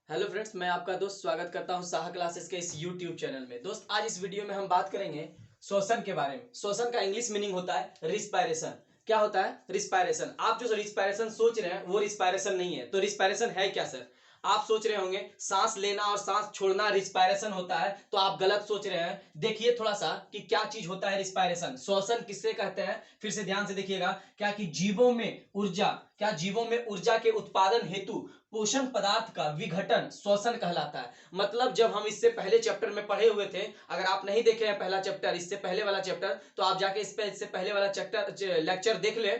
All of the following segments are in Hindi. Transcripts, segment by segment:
हेलो फ्रेंड्स, मैं आपका दोस्त स्वागत करता हूं साहा क्लासेस के इस यूट्यूब चैनल में। दोस्त, आज इस वीडियो में हम बात करेंगे श्वसन के बारे में। श्वसन का इंग्लिश मीनिंग होता है रिस्पायरेशन। क्या होता है रिस्पायरेशन? आप जो रिस्पायरेशन सोच रहे हैं वो रिस्पायरेशन नहीं है। तो रिस्पायरेशन है क्या सर? आप सोच रहे होंगे सांस लेना और सांस छोड़ना रिस्पायरेशन होता है, तो आप गलत सोच रहे हैं। देखिए थोड़ा सा कि क्या चीज होता है रिस्पायरेशन। श्वसन किससे कहते हैं? फिर से ध्यान से देखिएगा। क्या कि जीवों में ऊर्जा, क्या जीवों में ऊर्जा के उत्पादन हेतु पोषण पदार्थ का विघटन श्वसन कहलाता है। मतलब जब हम इससे पहले चैप्टर में पढ़े हुए थे, अगर आप नहीं देखे हैं पहला चैप्टर, इससे पहले वाला चैप्टर, तो आप जाके इससे पहले वाला चैप्टर लेक्चर देख ले।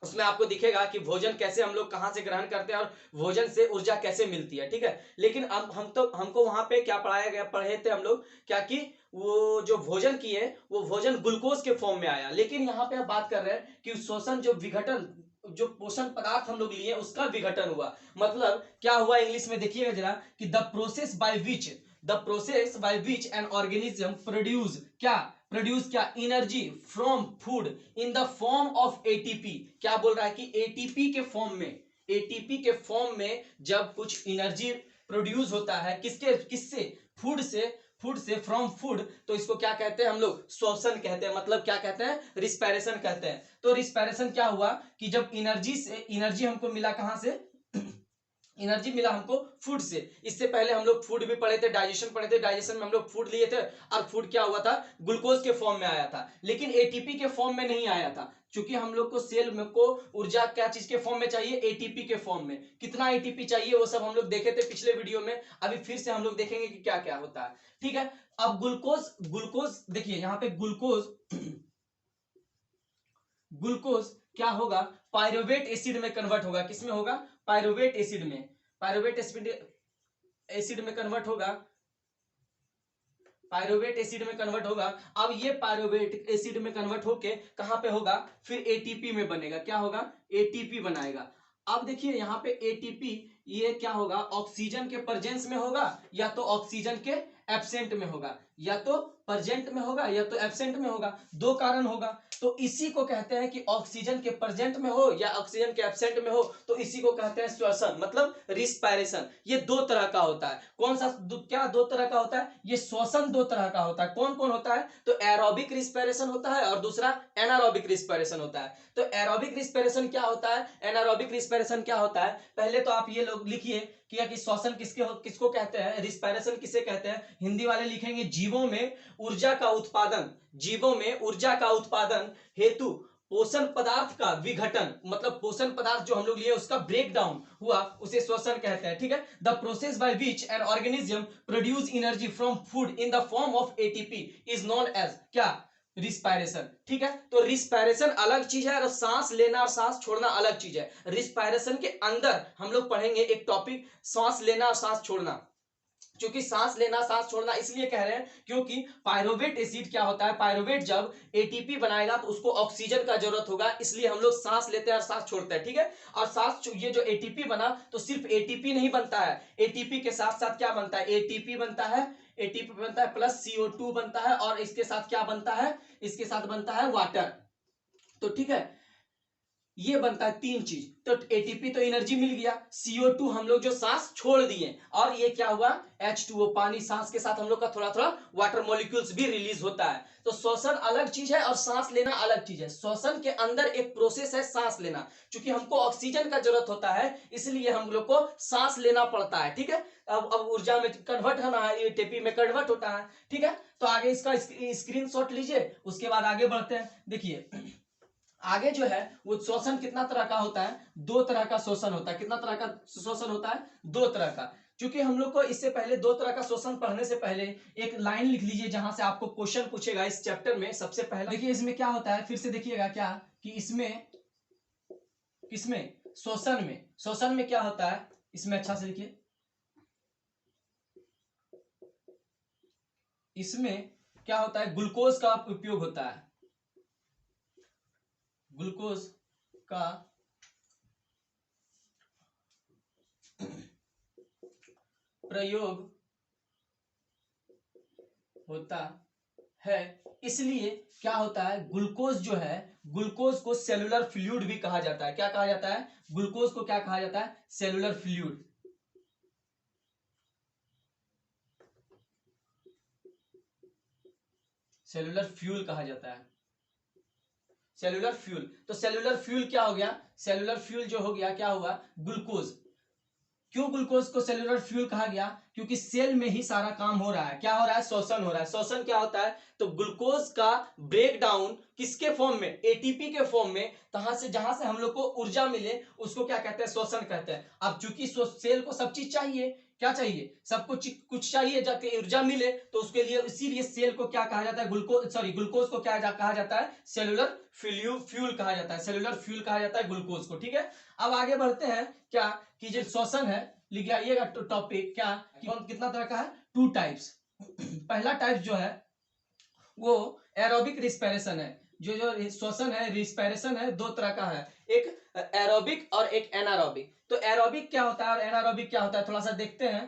उसमें आपको दिखेगा कि भोजन कैसे हम लोग कहां से ग्रहण करते हैं और भोजन से ऊर्जा कैसे मिलती है। ठीक है, लेकिन अब हमको वहां पे क्या पढ़ाया गया, पढ़े थे हम लोग क्या कि वो जो भोजन किए वो भोजन ग्लूकोज के फॉर्म में आया। लेकिन यहाँ पे आप बात कर रहे हैं कि श्वसन जो विघटन, जो पोषण पदार्थ हम लोग लिए उसका विघटन हुआ। मतलब क्या हुआ इंग्लिश में देखिएगा जरा कि the process by which an organism produce क्या energy from food in the form of ATP. क्या बोल रहा है कि एटीपी के फॉर्म में जब कुछ एनर्जी प्रोड्यूस होता है, किससे? फूड से फ्रॉम फूड, तो इसको क्या कहते हैं हम लोग? श्वसन कहते हैं। मतलब क्या कहते हैं? रिस्पायरेशन कहते हैं। तो रिस्पायरेशन क्या हुआ कि जब एनर्जी हमको मिला कहां से? एनर्जी मिला हमको फूड से। इससे पहले हम लोग फूड भी पढ़े थे, डाइजेशन पढ़े थे। डाइजेशन में हम लोग फूड लिए थे और फूड क्या हुआ था? ग्लूकोज के फॉर्म में आया था, लेकिन एटीपी के फॉर्म में नहीं आया था। क्योंकि हम लोग को सेल में को ऊर्जा क्या चीज के फॉर्म में चाहिए? एटीपी के फॉर्म में। कितना एटीपी चाहिए वो सब हम लोग देखे थे पिछले वीडियो में। अभी फिर से हम लोग देखेंगे कि क्या क्या होता है। ठीक है, अब ग्लूकोज ग्लूकोज देखिए यहाँ पे ग्लूकोज क्या होगा? पायरुवेट एसिड में कन्वर्ट होगा। किसमें होगा? पायरुवेट एसिड में। पायरुवेट एसिड में कन्वर्ट होगा। पायरुवेट एसिड में कन्वर्ट होगा। अब ये पायरुवेट एसिड में कन्वर्ट होके कहां पे होगा? फिर एटीपी में बनेगा। क्या होगा? एटीपी बनाएगा। अब देखिए यहाँ पे एटीपी, ये क्या होगा? ऑक्सीजन के प्रेजेंस में होगा या तो ऑक्सीजन के एब्सेंट में होगा, या तो प्रेजेंट में होगा या तो एब्सेंट में होगा। दो कारण होगा। तो इसी को कहते हैं कि ऑक्सीजन के प्रेजेंट में हो या ऑक्सीजन के एब्सेंट में हो, तो इसी को कहते हैं श्वसन, मतलब रिस्पायरेशन। ये दो तरह का होता है। कौन सा क्या दो तरह का होता है? ये श्वसन दो तरह का होता है। कौन कौन होता है? तो एरोबिक रिस्पायरेशन होता है और दूसरा एनारोबिक रिस्पायरेशन होता है। तो एरोबिक रिस्पायरेशन क्या होता है, एनारोबिक रिस्पायरेशन क्या होता है? पहले तो आप ये लोग लिखिए कि श्वसन किसको कहते हैं, रिस्पायरेशन किसे कहते हैं। हिंदी वाले लिखेंगे जीवों में ऊर्जा का उत्पादन, जीवों में ऊर्जा का उत्पादन हेतु पोषण पदार्थ का विघटन, मतलब पोषण पदार्थ जो हम लोग लिए उसका ब्रेक डाउन हुआ, उसे श्वसन कहते हैं। ठीक है, the process by which an organism produce energy from food in the form of ATP is known as क्या? रिस्पायरेशन। ठीक है, तो रिस्पायरेशन अलग चीज है और सांस लेना और सांस छोड़ना अलग चीज है। रिस्पायरेशन के अंदर हम लोग पढ़ेंगे एक टॉपिक, सांस लेना और सांस छोड़ना। क्योंकि सांस लेना सांस छोड़ना इसलिए कह रहे हैं क्योंकि पायरुवेट एसिड क्या होता है, पायरुवेट जब एटीपी बनाएगा तो उसको ऑक्सीजन का जरूरत होगा, इसलिए हम लोग सांस लेते हैं और सांस छोड़ते हैं। ठीक है, और सांस ये जो एटीपी बना तो सिर्फ एटीपी नहीं बनता है, एटीपी के साथ साथ क्या बनता है? एटीपी बनता है, एटीपी बनता है प्लस CO2 बनता है, और इसके साथ क्या बनता है? इसके साथ बनता है वाटर। तो ठीक है, ये बनता है तीन चीज। तो एटीपी तो एनर्जी मिल गया, CO2 हम लोग जो सांस छोड़ दिए, और ये क्या हुआ? H2O पानी, सांस के साथ हम लोग का थोड़ा थोड़ा वाटर मॉलिक्यूल्स भी रिलीज होता है। तो श्वसन अलग चीज है और सांस लेना अलग चीज है। श्वसन के अंदर एक प्रोसेस है सांस लेना, क्योंकि हमको ऑक्सीजन का जरूरत होता है, इसलिए हम लोग को सांस लेना पड़ता है। ठीक है, अब ऊर्जा में कन्वर्ट होना है, एटीपी में कन्वर्ट होता है। ठीक है, तो आगे इसका स्क्रीनशॉट लीजिए, उसके बाद आगे बढ़ते हैं। देखिए आगे जो है वो शोषण कितना तरह का होता है? दो तरह का शोषण होता है। कितना तरह का शोषण होता है? दो तरह का। क्योंकि हम लोग को इससे पहले दो तरह का शोषण पढ़ने से पहले एक लाइन लिख लीजिए जहां से आपको क्वेश्चन पूछेगा इस चैप्टर में। सबसे पहले देखिए इसमें क्या होता है, फिर से देखिएगा क्या कि इसमें किसमें? शोषण में क्या होता है इसमें, अच्छा से देखिए। इसमें क्या होता है? ग्लूकोज का उपयोग होता है, ग्लूकोज का प्रयोग होता है। इसलिए क्या होता है? ग्लूकोज जो है, ग्लूकोज को सेलुलर फ्लूइड भी कहा जाता है। क्या कहा जाता है? ग्लूकोज को क्या कहा जाता है? Cellular fluid. सेलुलर फ्यूल कहा जाता है, सेलुलर फ्यूल। तो सेलुलर फ्यूल क्या हो गया, सेलुलर फ्यूल जो हो गया क्या हुआ, ग्लूकोज। क्यों ग्लूकोज को सेलुलर फ्यूल कहा गया, क्योंकि सेल में ही सारा काम हो रहा है, क्या हो रहा है, श्वसन हो रहा है। श्वसन क्या होता है, तो ग्लूकोज का ब्रेक डाउन किसके फॉर्म में, एटीपी के फॉर्म में, जहां से हम लोग को ऊर्जा मिले उसको क्या कहते हैं, श्वसन कहते हैं। अब चूंकि सेल को सब चीज चाहिए, क्या चाहिए, सब कुछ चाहिए, जाके ऊर्जा मिले, तो उसके लिए इसीलिए सेल को क्या कहा जाता है, ग्लूकोज को क्या कहा जाता है, सेलुलर फ्यूल कहा जाता है, सेलुलर फ्यूल कहा जाता है ग्लूकोज को। ठीक है, अब आगे बढ़ते हैं, क्या कि जो श्वसन है, लिख आइएगा टॉपिक, क्या कि कितना तरह का है, 2 टाइप्स। पहला टाइप जो है वो एरोबिक रिस्पिरेशन है। जो जो श्वसन है, रिस्पिरेशन है, 2 तरह का है, एक एरोबिक और एक एनारोबिक। तो एरोबिक क्या होता है और एनारोबिक क्या होता है, थोड़ा सा देखते हैं।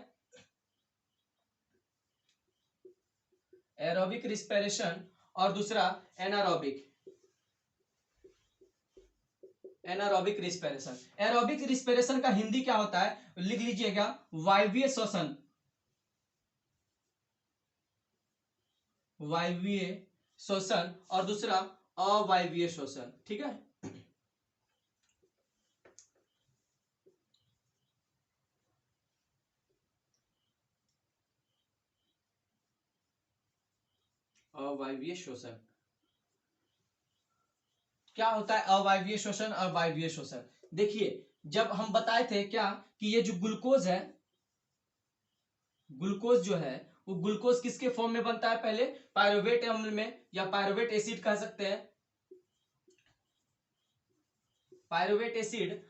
एरोबिक रिस्पिरेशन और दूसरा anaerobic. Anaerobic respiration, aerobic respiration का हिंदी क्या होता है, लिख लीजिएगा, वायवीय श्वसन, वायवीय श्वसन, और दूसरा अवायवीय श्वसन। ठीक है, अवायवीय श्वसन क्या होता है, अवायवीय श्वसन और वायवीय श्वसन। देखिए, जब हम बताए थे क्या कि ये जो ग्लूकोज है, ग्लूकोज जो है वो ग्लूकोज किसके फॉर्म में बनता है, पहले पायरुवेट अम्ल में, या पायरुवेट एसिड कह सकते हैं, पायरुवेट एसिड।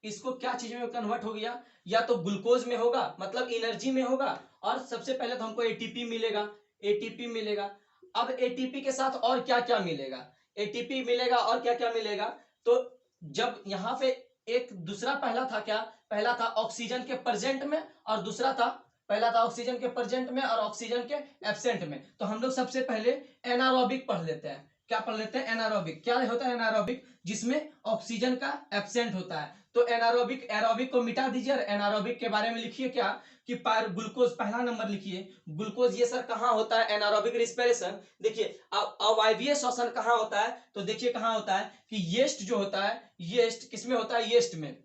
इसको क्या चीज में कन्वर्ट हो गया, या तो ग्लूकोज में होगा, मतलब एनर्जी में होगा, और सबसे पहले तो हमको एटीपी मिलेगा, एटीपी मिलेगा। अब एटीपी के साथ और क्या क्या मिलेगा, एटीपी मिलेगा और क्या क्या मिलेगा, तो जब यहाँ पे एक दूसरा, पहला था क्या, पहला था ऑक्सीजन के प्रेजेंट में, और दूसरा था, पहला था ऑक्सीजन के प्रेजेंट में और ऑक्सीजन के एब्सेंट में। तो हम लोग सबसे पहले एनारोबिक पढ़ लेते हैं, क्या पढ़ लेते हैं, एनारोबिक। क्या होता है एनारोबिक, जिसमें ऑक्सीजन का एब्सेंट होता है। तो एनारोबिक, एरोबिक को मिटा दीजिए और एनारोबिक के बारे में लिखिए, क्या कि ग्लूकोज, पहला नंबर लिखिए ग्लूकोज। ये सर कहाँ होता है, एनारोबिक रिस्पिरेशन। देखिए, अवायवीय श्वसन कहाँ होता है, तो देखिए कहाँ होता है कि यीस्ट जो होता है, यीस्ट किसमें होता है, यीस्ट में,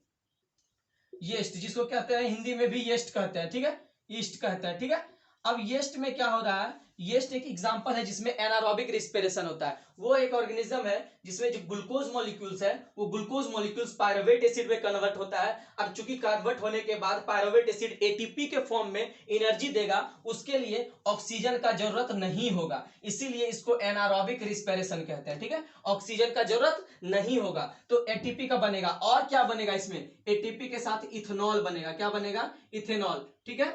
यीस्ट जिसको कहते हैं हिंदी में भी यीस्ट कहते हैं, ठीक है, यीस्ट कहते हैं। ठीक है, अब यीस्ट में क्या हो रहा है, यीस्ट एक एग्जांपल है जिसमें एनारोबिक रिस्पिरेशन होता है। वो एक ऑर्गेनिज्म है जिसमें जो ग्लूकोज मॉलिक्यूल्स है, वो ग्लूकोज मॉलिक्यूल्स पायरुवेट एसिड में कन्वर्ट होता है। अब चूंकि कन्वर्ट होने के बाद पायरुवेट एसिड एटीपी के फॉर्म में एनर्जी देगा, उसके लिए ऑक्सीजन का जरूरत नहीं होगा, इसीलिए इसको एनारोबिक रिस्पिरेशन कहते हैं। ठीक है, ऑक्सीजन का जरूरत नहीं होगा, तो एटीपी का बनेगा। और क्या बनेगा इसमें, एटीपी के साथ इथेनॉल बनेगा, क्या बनेगा, इथेनॉल। ठीक है,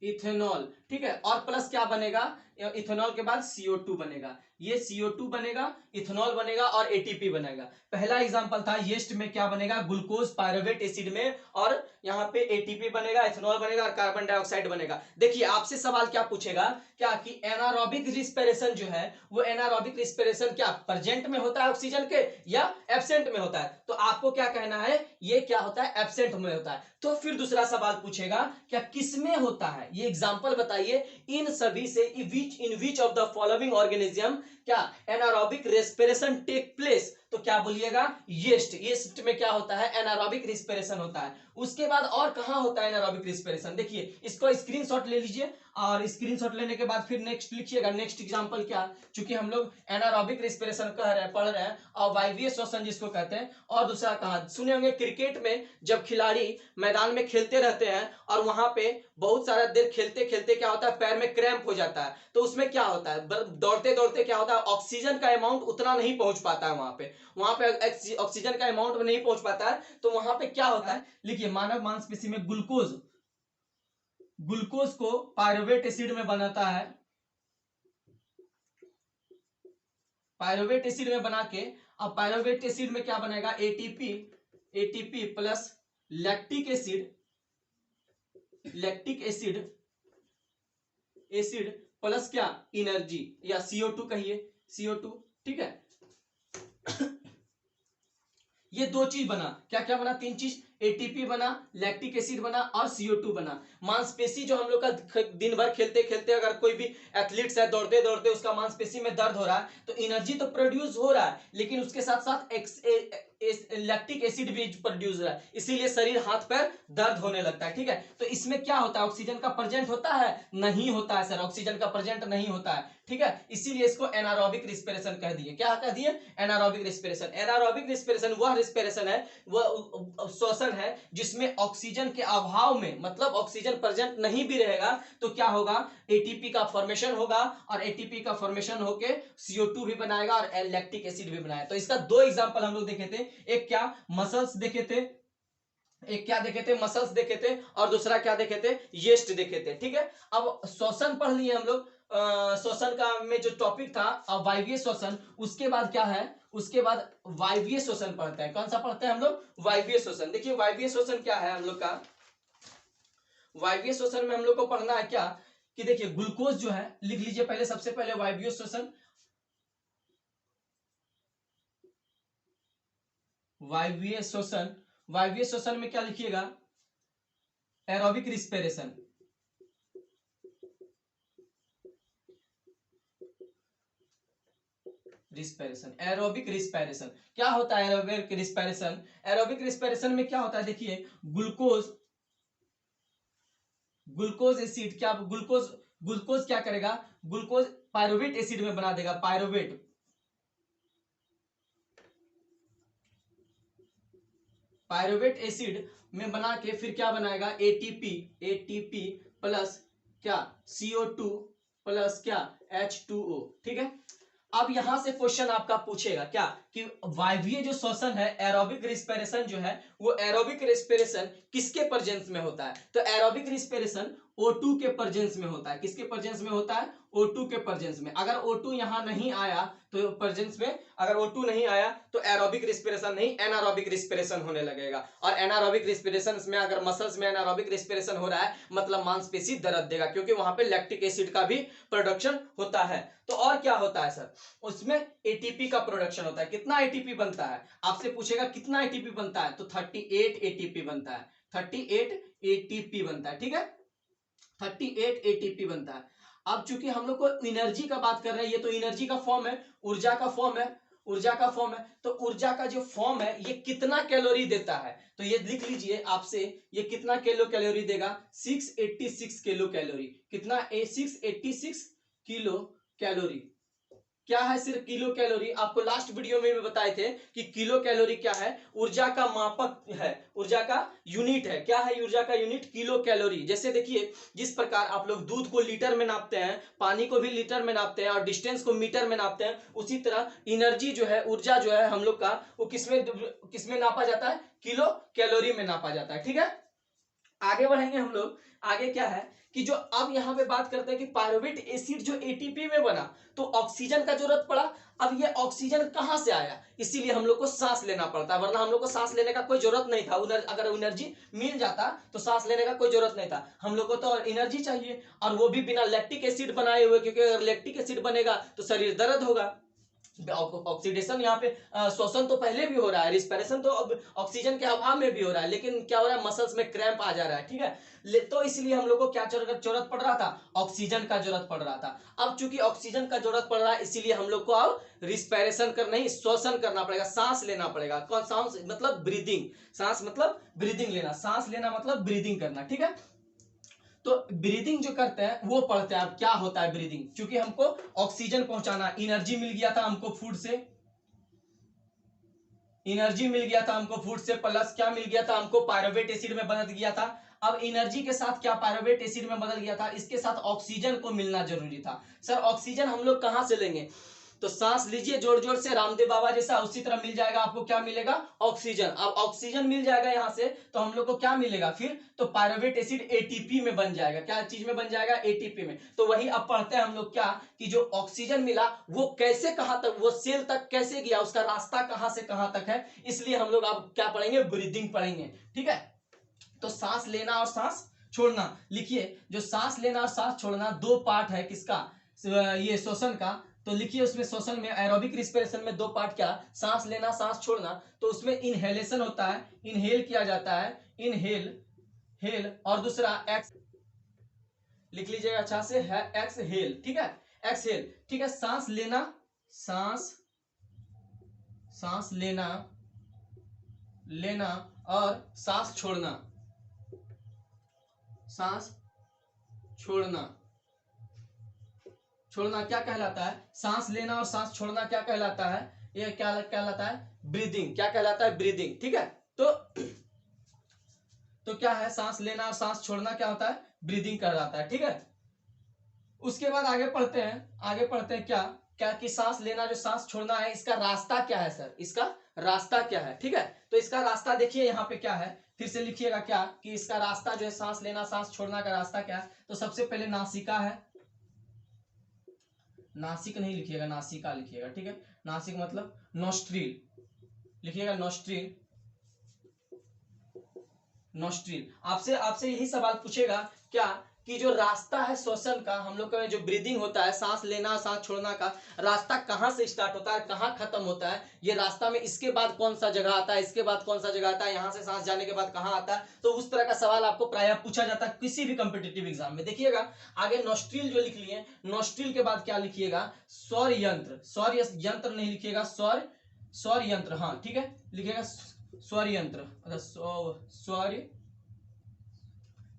इथेनॉल। ठीक है, और प्लस क्या बनेगा, इथेनॉल के बाद CO2 बनेगा, ये CO2 बनेगा, इथेनॉल बनेगा और एटीपी बनेगा। पहला एग्जांपल था यीस्ट में, क्या बनेगा, ग्लूकोज पायरुवेट एसिड में, और यहाँ पे एटीपी बनेगा, इथेनॉल बनेगा और कार्बन डाइऑक्साइड बनेगा। देखिए, आपसे सवाल क्या पूछेगा, क्या कि एनारोबिक रिस्पिरेशन जो है, वो एनारोबिक रिस्पिरेशन क्या प्रेजेंट में होता है ऑक्सीजन के, या एब्सेंट में होता है, तो आपको क्या कहना है, ये क्या होता है, एब्सेंट में होता है। तो फिर दूसरा सवाल पूछेगा, क्या किस में होता है, ये एग्जांपल बताइए, इन सभी से in which of the following organism क्या एनारोबिक रेस्पिरेशन टेक प्लेस, तो क्या बोलिएगा, यीस्ट। यीस्ट में क्या होता है, एनारोबिक रिस्पिरेशन होता है। उसके बाद और कहां होता है एनारोबिक रिस्पिरेशन, देखिए, इसको स्क्रीनशॉट ले लीजिए, और स्क्रीनशॉट लेने के बाद फिर नेक्स्ट लिखिएगा, नेक्स्ट एग्जांपल क्या, क्योंकि हम लोग एनारोबिक रिस्पिरेशन कह रहे हैं, पढ़ रहे हैं, और वायवीय श्वसन जिसको कहते हैं। और दूसरा कहां सुने होंगे, क्रिकेट में जब खिलाड़ी मैदान में खेलते रहते हैं और वहां पे बहुत सारा देर खेलते खेलते क्या होता है, पैर में क्रैम्प हो जाता है, तो उसमें क्या होता है, दौड़ते दौड़ते क्या होता है, ऑक्सीजन का अमाउंट उतना नहीं पहुंच पाता है, वहां पे ऑक्सीजन का अमाउंट नहीं पहुंच पाता है, तो वहां पे क्या होता है, लिखिए, मानव मांसपेशी में ग्लूकोज, ग्लूकोज को पायरुवेट एसिड में बनाता है, पायरुवेट एसिड में बना के, अब पायरुवेट एसिड में क्या बनेगा, ATP, ATP plus lactic acid, lactic acid, acid plus क्या, एनर्जी, या CO2 कहिए, CO2। ठीक है, ये 2 चीज बना, क्या क्या बना, 3 चीज, एटीपी बना, लैक्टिक एसिड बना और CO2 बना। मांसपेशी जो हम लोग का दिन भर खेलते खेलते अगर कोई भी एथलीट्स है, दौड़ते दौड़ते उसका मांसपेशी में दर्द हो रहा है तो एनर्जी तो प्रोड्यूस हो रहा है, लेकिन उसके साथ साथ लैक्टिक एसिड भी प्रोड्यूस हो रहा है, इसीलिए शरीर हाथ पैर दर्द होने लगता है। ठीक है, तो इसमें क्या होता है, ऑक्सीजन का प्रेजेंट होता है? नहीं होता है सर, ऑक्सीजन का प्रेजेंट नहीं होता है। ठीक है, इसीलिए इसको एनारोबिक रिस्पिरेशन कह दिए। क्या कह दिए? Anaerobic respiration. एनारोबिक रिस्पिरेशन वह रिस्पिरेशन है, वह श्वसन है जिसमें ऑक्सीजन के अभाव में, मतलब ऑक्सीजन प्रेजेंट नहीं भी रहेगा तो क्या होगा, एटीपी का फॉर्मेशन होगा और एटीपी का फॉर्मेशन होके CO2 भी बनाएगा और लैक्टिक एसिड भी बनाएगा। तो इसका दो एग्जांपल हम लोग देखे थे, एक क्या मसल्स देखे थे, एक क्या देखे थे, मसल्स देखे थे, और दूसरा क्या देखे थे, यीस्ट देखे थे। ठीक है, अब श्वसन पढ़ लिए हम लोग। श्वसन का में जो टॉपिक था वायवीय श्वसन, उसके बाद क्या है, उसके बाद वायवीय श्वसन पढ़ते हैं। कौन सा पढ़ते हैं हम लोग? वायवीय श्वसन। देखिए वायवीय श्वसन क्या है हम लोग का, वायवीय श्वसन में हम लोग को पढ़ना है क्या, कि देखिए ग्लूकोज जो है, लिख लीजिए पहले, सबसे पहले वायवीय श्वसन। वायवीय श्वसन, वायवीय श्वसन में क्या लिखिएगा, aerobic respiration. Respiration, aerobic respiration. क्या होता है एरोबिक रिस्पिरेशन? एरोबिक रिस्पिरेशन में क्या होता है, देखिए ग्लूकोज, ग्लूकोज एसिड, क्या ग्लूकोज, ग्लूकोज क्या करेगा, ग्लूकोज पायरुवेट एसिड में बना देगा, पायरुवेट, पायरुवेट एसिड में बना के फिर क्या बनाएगा, एटीपी, एटीपी प्लस क्या, CO2 प्लस क्या, H2O। ठीक है, अब यहां से क्वेश्चन आपका पूछेगा क्या, कि वायवीय जो श्वसन है, एरोबिक रिस्पिरेशन जो है, वो एरोबिक रिस्पिरेशन किसके प्रेजेंस में होता है? तो एरोबिक रिस्पिरेशन O2 के प्रेजेंस में होता है। किसके प्रेजेंस में होता है? O2 के प्रेजेंस में। अगर O2 यहां नहीं आया तो प्रेजेंस में, अगर O2 नहीं आया तो एरोबिक रिस्पिरेशन नहीं, एनारोबिक रिस्पिरेशन होने लगेगा। और एनारोबिक रिस्पिरेशन में अगर मसल्स में एनारोबिक रिस्पिरेशन हो रहा है, मतलब मांसपेशी दर्द देगा, क्योंकि वहां पे लैक्टिक एसिड का भी प्रोडक्शन होता है। तो और क्या होता है सर, उसमें एटीपी का प्रोडक्शन होता है। कितना एटीपी बनता है, आपसे पूछेगा कितना एटीपी बनता है, तो 38 एटीपी बनता है, 38 एटीपी बनता है। ठीक है, 38 एटीपी बनता है। अब चूंकि हम लोग को एनर्जी का बात कर रहे हैं, ये तो एनर्जी का फॉर्म है, ऊर्जा का फॉर्म है, ऊर्जा का फॉर्म है, तो ऊर्जा का जो फॉर्म है ये कितना कैलोरी देता है, तो ये लिख लीजिए आपसे, ये कितना किलो कैलोरी देगा, 686 किलो कैलोरी। कितना, 686 किलो कैलोरी। क्या है सिर्फ किलो कैलोरी? आपको लास्ट वीडियो में भी बताए थे कि किलो कैलोरी क्या है, ऊर्जा का मापक है, ऊर्जा का यूनिट है। क्या है ऊर्जा का यूनिट? Kilo calorie. जैसे देखिए, जिस प्रकार आप लोग दूध को लीटर में नापते हैं, पानी को भी लीटर में नापते हैं और डिस्टेंस को मीटर में नापते हैं, उसी तरह एनर्जी जो है, ऊर्जा जो है हम लोग का, वो किसमें नापा जाता है? किलो कैलोरी में नापा जाता है। ठीक है, आगे बढ़ेंगे हम लोग। आगे क्या है कि जो अब यहां पे बात करते हैं कि पायरुवेट एसिड जो एटीपी में बना तो ऑक्सीजन का जरूरत पड़ा। अब ये ऑक्सीजन कहां से आया? इसीलिए हम लोग को सांस लेना पड़ता है, वरना हम लोग को सांस लेने का कोई जरूरत नहीं था। अगर एनर्जी मिल जाता तो सांस लेने का कोई जरूरत नहीं था। हम लोग को तो एनर्जी चाहिए, और वो भी बिना लैक्टिक एसिड बनाए हुए, क्योंकि अगर लैक्टिक एसिड बनेगा तो शरीर दर्द होगा। ऑक्सीडेशन यहाँ पे, श्वसन तो पहले भी हो रहा है, रिस्पिरेशन तो अब ऑक्सीजन के अभाव में भी हो रहा है, लेकिन क्या हो रहा है, मसल्स में क्रैम्प आ जा रहा है। ठीक है, तो इसलिए हम लोग को क्या जरूरत पड़ रहा था? ऑक्सीजन का जरूरत पड़ रहा था। अब चूंकि ऑक्सीजन का जरूरत पड़ रहा है, इसीलिए हम लोग को अब रिस्पिरेशन करना ही, श्वसन करना पड़ेगा, सांस लेना पड़ेगा। कौन? सांस मतलब ब्रीदिंग, सांस मतलब ब्रीदिंग लेना, सांस लेना मतलब ब्रीदिंग करना। ठीक है, तो ब्रीदिंग जो करते हैं वो पढ़ते हैं। अब क्या होता है ब्रीदिंग? क्योंकि हमको ऑक्सीजन पहुंचाना, एनर्जी मिल गया था हमको फूड से, एनर्जी मिल गया था हमको फूड से, प्लस क्या मिल गया था हमको? पायरुवेट एसिड में बदल गया था। अब एनर्जी के साथ क्या पायरुवेट एसिड में बदल गया था, इसके साथ ऑक्सीजन को मिलना जरूरी था। सर ऑक्सीजन हम लोग कहां से लेंगे? तो सांस लीजिए जोर जोर से, रामदेव बाबा जैसा, उसी तरह मिल जाएगा आपको। क्या मिलेगा? ऑक्सीजन। अब ऑक्सीजन मिल जाएगा यहां से, तो हम लोग को क्या मिलेगा फिर? तो पायरुवेट एसिड एटीपी में बन जाएगा। क्या चीज में बन जाएगा? एटीपी में। तो वही अब पढ़ते हैं हम लोग क्या, कि जो ऑक्सीजन मिला वो कैसे, कहां तक, वो सेल तक कैसे गया, उसका रास्ता कहां से कहां तक है। इसलिए हम लोग अब क्या पढ़ेंगे? ब्रीदिंग पढ़ेंगे। ठीक है, तो सांस लेना और सांस छोड़ना। लिखिए, जो सांस लेना और सांस छोड़ना दो पार्ट है किसका? ये श्वसन का। तो लिखिए उसमें श्वसन में एरोबिक रिस्पिरेशन में दो पार्ट क्या, सांस लेना सांस छोड़ना। तो उसमें इनहेलेशन होता है, इनहेल किया जाता है, इनहेल हेल, और दूसरा एक्स, लिख लीजिएगा अच्छा से, है एक्सहेल, ठीक है, एक्सहेल, ठीक है। सांस लेना, सांस सांस लेना लेना और सांस छोड़ना, सांस छोड़ना, छोड़ना क्या कहलाता है, सांस लेना और सांस छोड़ना क्या कहलाता है, ये क्या कहलाता है, ब्रीदिंग, क्या कहलाता है, ब्रीदिंग, ठीक है। तो क्या है, सांस लेना और सांस छोड़ना क्या होता है, ब्रीदिंग कहलाता है, ठीक है। उसके बाद आगे पढ़ते हैं, आगे पढ़ते हैं क्या क्या कि सांस लेना जो सांस छोड़ना है, इसका रास्ता क्या है सर, इसका रास्ता क्या है, ठीक है। तो इसका रास्ता देखिए यहाँ पे क्या है, फिर से लिखिएगा क्या कि इसका रास्ता जो है सांस लेना सांस छोड़ना का रास्ता क्या है। तो सबसे पहले नासिका है, नासिक नहीं लिखिएगा, नासिका लिखिएगा, ठीक है। नासिक मतलब नोस्ट्रिल, लिखिएगा नोस्ट्रिल, नोस्ट्रिल। आपसे आपसे यही सवाल पूछेगा क्या कि जो रास्ता है श्वसन का, हम लोग का जो ब्रीदिंग होता है, सांस लेना सांस छोड़ना का रास्ता कहाँ से स्टार्ट होता है, कहाँ खत्म होता है, ये रास्ता में इसके बाद कौन सा जगह आता है, इसके बाद कौन सा जगह आता है, यहाँ से सांस जाने के बाद कहाँ आता है। तो उस तरह का सवाल आपको प्रायः पूछा जाता है किसी भी कॉम्पिटिटिव एग्जाम में। देखिएगा आगे नोस्ट्रिल जो लिख लिए, नोस्ट्रिल के बाद क्या लिखिएगा, सौर यंत्र, सौर यंत्र नहीं लिखिएगा, सौर यंत्र, हाँ ठीक है, लिखिएगा स्वर यंत्र, स्वर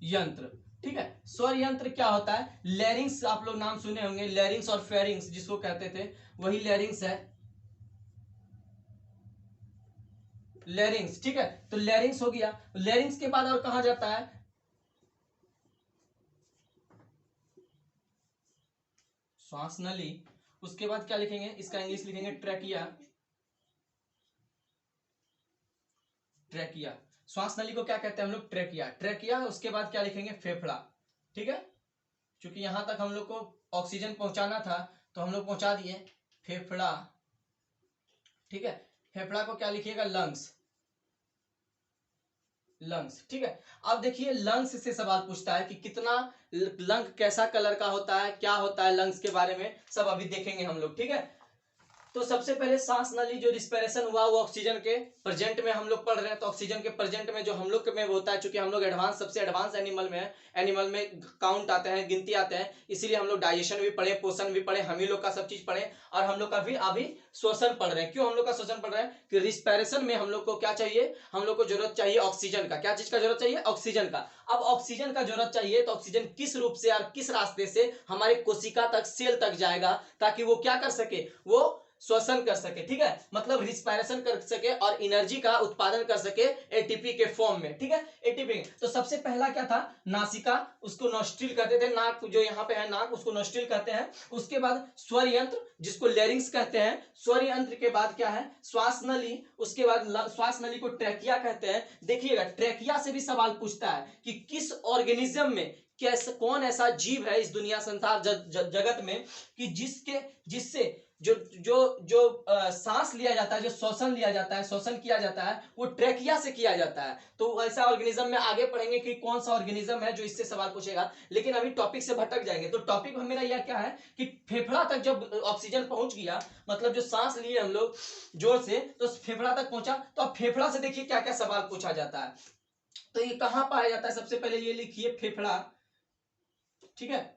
यंत्र, ठीक है। स्वर यंत्र क्या होता है, लैरिंग्स, आप लोग नाम सुने होंगे, लैरिंग्स और फेरिंग्स जिसको कहते थे, वही लैरिंग्स है, लैरिंग्स, ठीक है। तो लैरिंग्स हो गया, लैरिंग्स के बाद और कहा जाता है, श्वास नली। उसके बाद क्या लिखेंगे, इसका इंग्लिश लिखेंगे ट्रैकिया, ट्रैकिया, श्वास नली को क्या कहते हैं हम लोग, ट्रैकिया, ट्रैकिया। उसके बाद क्या लिखेंगे, फेफड़ा, ठीक है। क्योंकि यहां तक हम लोग को ऑक्सीजन पहुंचाना था तो हम लोग पहुंचा दिए, फेफड़ा, ठीक है। फेफड़ा को क्या लिखिएगा, लंग्स, लंग्स, ठीक है। अब देखिए लंग्स से सवाल पूछता है कि कितना, लंग कैसा कलर का होता है, क्या होता है लंग्स के बारे में सब अभी देखेंगे हम लोग, ठीक है। तो सबसे पहले सांस नली जो रिस्पिरेशन हुआ वो ऑक्सीजन के प्रेजेंट में हम लोग पढ़ रहे हैं, तो ऑक्सीजन के प्रेजेंट में जो हम लोग में होता है, चूंकि हम लोग एडवांस, सबसे एडवांस एनिमल में है, एनिमल में काउंट आते हैं, गिनती आते हैं, इसीलिए हम लोग डाइजेशन भी पढ़े, पोषण भी पढ़े, हम ही लोग का सब चीज पढ़े, और हम लोग का भी अभी श्वसन पढ़ रहे हैं। क्यों हम लोग का श्वसन पढ़ रहे हैं कि रिस्पिरेशन में हम लोग को क्या चाहिए, हम लोग को जरूरत चाहिए ऑक्सीजन का, क्या चीज का जरूरत चाहिए, ऑक्सीजन का। अब ऑक्सीजन का जरूरत चाहिए तो ऑक्सीजन किस रूप से और किस रास्ते से हमारे कोशिका तक, सेल तक जाएगा, ताकि वो क्या कर सके, वो श्वसन कर सके, ठीक है, मतलब रिस्पायरेशन कर सके और एनर्जी का उत्पादन कर सके एटीपी के फॉर्म में, ठीक है, एटीपी। तो सबसे पहला क्या था, नासिका, उसको नोस्ट्रिल कहते थे, नाक जो यहाँ पे है नाक, उसको नोस्ट्रिल कहते हैं। उसके बाद स्वर यंत्र जिसको लैरिंग्स कहते हैं, स्वर यंत्र के बाद क्या है, श्वास नली, उसके बाद श्वास नली को ट्रैकिया कहते हैं। देखिएगा ट्रैकिया से भी सवाल पूछता है कि किस ऑर्गेनिज्म में, कैसे, कौन ऐसा जीव है इस दुनिया संसार जगत में कि जिससे जो जो जो सांस लिया जाता है, जो श्वसन लिया जाता है, श्वसन किया जाता है, वो ट्रैकिया से किया जाता है। तो ऐसा ऑर्गेनिज्म में आगे पढ़ेंगे कि कौन सा ऑर्गेनिज्म है जो इससे सवाल पूछेगा, लेकिन अभी टॉपिक से भटक जाएंगे। तो टॉपिक मेरा यह क्या है कि फेफड़ा तक जब ऑक्सीजन पहुंच गया, मतलब जो सांस लिए हम लोग जोर से, तो फेफड़ा तक पहुंचा, तो अब फेफड़ा से देखिए क्या क्या सवाल पूछा जाता है। तो ये कहां पाया जाता है, सबसे पहले ये लिखिए फेफड़ा, ठीक है,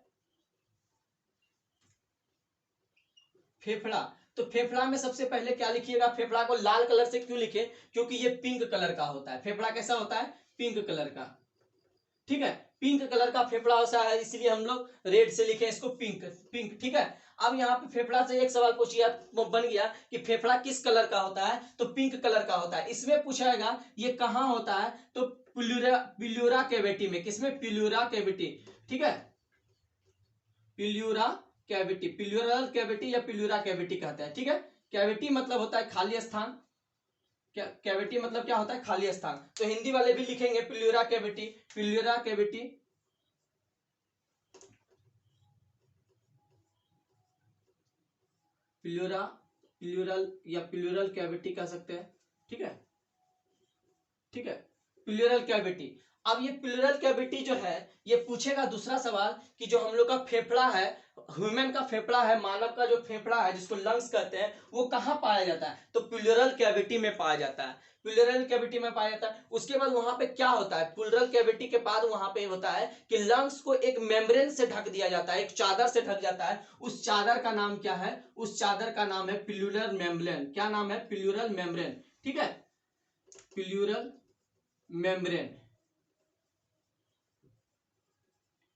फेफड़ा। तो फेफड़ा में सबसे पहले क्या लिखिएगा, फेफड़ा को लाल कलर से क्यों लिखे, क्योंकि ये पिंक कलर का होता है, फेफड़ा कैसा होता है, पिंक कलर का, ठीक है, पिंक कलर का फेफड़ा होता है, इसलिए हम लोग रेड से लिखे इसको, पिंक, पिंक, ठीक है। अब यहाँ पे फेफड़ा से एक सवाल पूछिए, बन गया कि फेफड़ा किस कलर का होता है, तो पिंक कलर का होता है। इसमें पूछाएगा ये कहाँ होता है, तो पिल्यूरा कैविटी में, किसमें, पिल्यूरा कैविटी, ठीक है, पिल्यूरा कैविटी, पिल्यूरल कैविटी या पिल्यूरा कैविटी कहते हैं, ठीक है। कैविटी मतलब होता है खाली स्थान, कैविटी मतलब क्या होता है, खाली स्थान। तो हिंदी वाले भी लिखेंगे पिल्यूरा कैविटी, पिल्यूरा कैविटी, पिल्यूरा, पिल्यूरल या पिल्यूरल कैविटी कह सकते हैं, ठीक है, ठीक है। Pleural cavity. अब ये प्लूरल कैविटी जो है ये पूछेगा दूसरा सवाल कि जो हम लोग का फेफड़ा है, ह्यूमन का फेफड़ा है, मानव का जो फेफड़ा है जिसको लंग्स कहते हैं, वो कहाँ पाया जाता है? तो प्लूरल कैविटी में पाया जाता है, प्लूरल कैविटी में पाया जाता है। उसके बाद वहां पे क्या होता है, प्लूरल कैविटी के बाद वहां पे होता है कि लंग्स को एक मेम्ब्रेन से ढक दिया जाता है, एक चादर से ढक जाता है। उस चादर का नाम क्या है? उस चादर का नाम है प्लूरल मेम्ब्रेन। क्या नाम है? Pleural membrane. ठीक है, प्लूरल मेम्ब्रेन,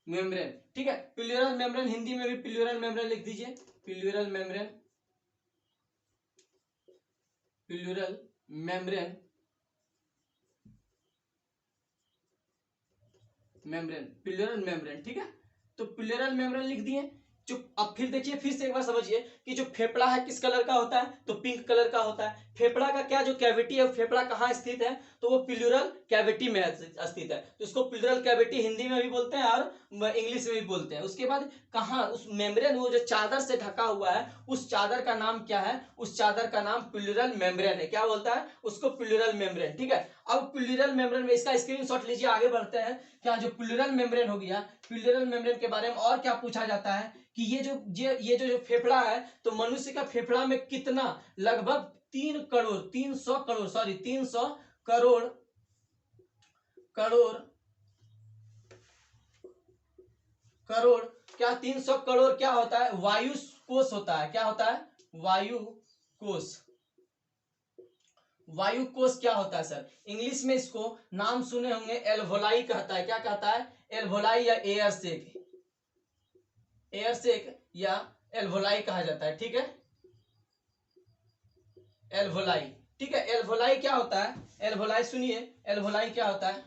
मेम्ब्रेन। ठीक है, प्लूरल मेम्ब्रेन, हिंदी में भी प्लूरल मेम्ब्रेन लिख दीजिए, pleural membrane, pleural membrane, membrane, pleural membrane. ठीक है, तो प्लूरल मेम्ब्रेन लिख दिए। जो अब फिर देखिए, फिर से एक बार समझिए कि जो फेफड़ा है किस कलर का होता है? तो पिंक कलर का होता है। फेफड़ा का क्या जो कैविटी है, फेफड़ा कहाँ स्थित है? तो वो प्लूरल कैविटी में स्थित है। तो इसको प्लूरल कैविटी हिंदी में भी बोलते हैं और इंग्लिश में भी बोलते हैं। उसके बाद कहाँ उस मेम्ब्रेन, वो जो चादर से ढका हुआ है, उस चादर का नाम क्या है? उस चादर का नाम प्लूरल मेम्ब्रेन है। क्या बोलता है उसको? Pleural membrane. ठीक है, अब प्लूरल मेम्ब्रेन में इसका स्क्रीनशॉट लीजिए, आगे बढ़ते हैं। क्या जो प्लूरल मेम्ब्रेन हो गया, प्लूरल मेम्ब्रेन के बारे में और क्या पूछा जाता है कि ये जो फेफड़ा है, तो मनुष्य का फेफड़ा में कितना, लगभग 300 करोड़, सॉरी 300 करोड़ करोड़ करोड़ क्या 300 करोड़ क्या होता है? वायु कोष होता है। क्या होता है? वायु कोष। वायु कोष क्या होता है सर? इंग्लिश में इसको नाम सुने होंगे, एल्वोलाई कहता है। क्या कहता है? एल्वोलाई या एयर सेक, एयर सेक या एल्वोलाई कहा जाता है। ठीक है, एल्वोलाई। ठीक है, एल्वोलाई क्या होता है? एल्वोलाई सुनिए, एल्वोलाई क्या होता है?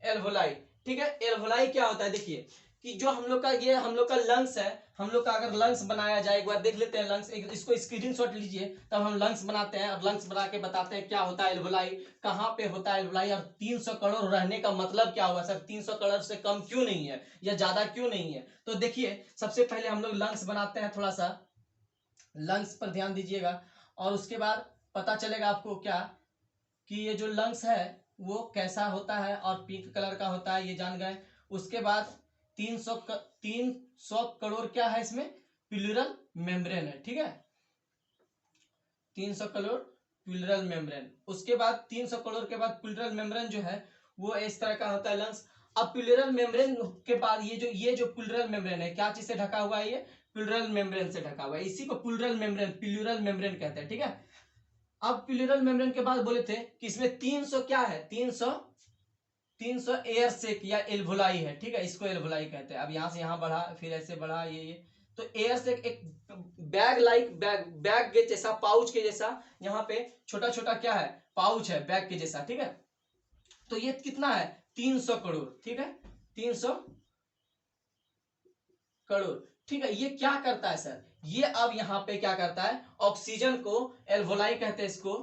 एल्वोलाई। ठीक है, एल्वोलाई क्या होता है? देखिए कि जो हम लोग का ये हम लोग का लंग्स है, हम लोग का अगर लंग्स बनाया जाए, एक बार देख लेते हैं लंग्स, इसको स्क्रीनशॉट लीजिए, तब हम लंग्स बनाते हैं और लंग्स बना के बताते हैं क्या होता है एल्वोलाई, कहाँ पे होता है एल्वोलाई, और 300 करोड़ रहने का मतलब क्या हुआ सर? 300 करोड़ से कम क्यों नहीं है या ज्यादा क्यों नहीं है? तो देखिए, सबसे पहले हम लोग लंग्स बनाते हैं, थोड़ा सा लंग्स पर ध्यान दीजिएगा, और उसके बाद पता चलेगा आपको क्या कि ये जो लंग्स है वो कैसा होता है और पिंक कलर का होता है, ये जान गए। उसके बाद 300 करोड़ क्या है इसमें? प्लूरल मेम्ब्रेन है। ठीक है, 300 करोड़ प्लूरल मेम्ब्रेन। उसके बाद 300 करोड़ के बाद प्लूरल मेम्ब्रेन जो है वो इस तरह का होता है लंग्स। अब प्लूरल मेम्ब्रेन के बाद ये जो प्लूरल मेम्ब्रेन है, क्या चीज से ढका हुआ है? ये प्लूरल मेम्ब्रेन से ढका हुआ है, इसी को प्लूरल मेम्ब्रेन कहते हैं। ठीक है, अब प्लूरल मेम्ब्रेन के बाद बोले थे कि इसमें 300 क्या है? 300 एयर सेक या एल्वोलाई है। ठीक है, इसको एल्वोलाई कहते हैं। अब यहां से यहां बढ़ा, फिर ऐसे बढ़ा, ये तो एयर सेक एक बैग के जैसा, पाउच के जैसा, यहाँ पे छोटा छोटा क्या है? पाउच है, बैग के जैसा। ठीक है, तो ये कितना है? 300 करोड़। ठीक है, 300 करोड़। ठीक है, ये क्या करता है सर? ये अब यहां पे क्या करता है? ऑक्सीजन को, एल्वोलाई कहते हैं इसको,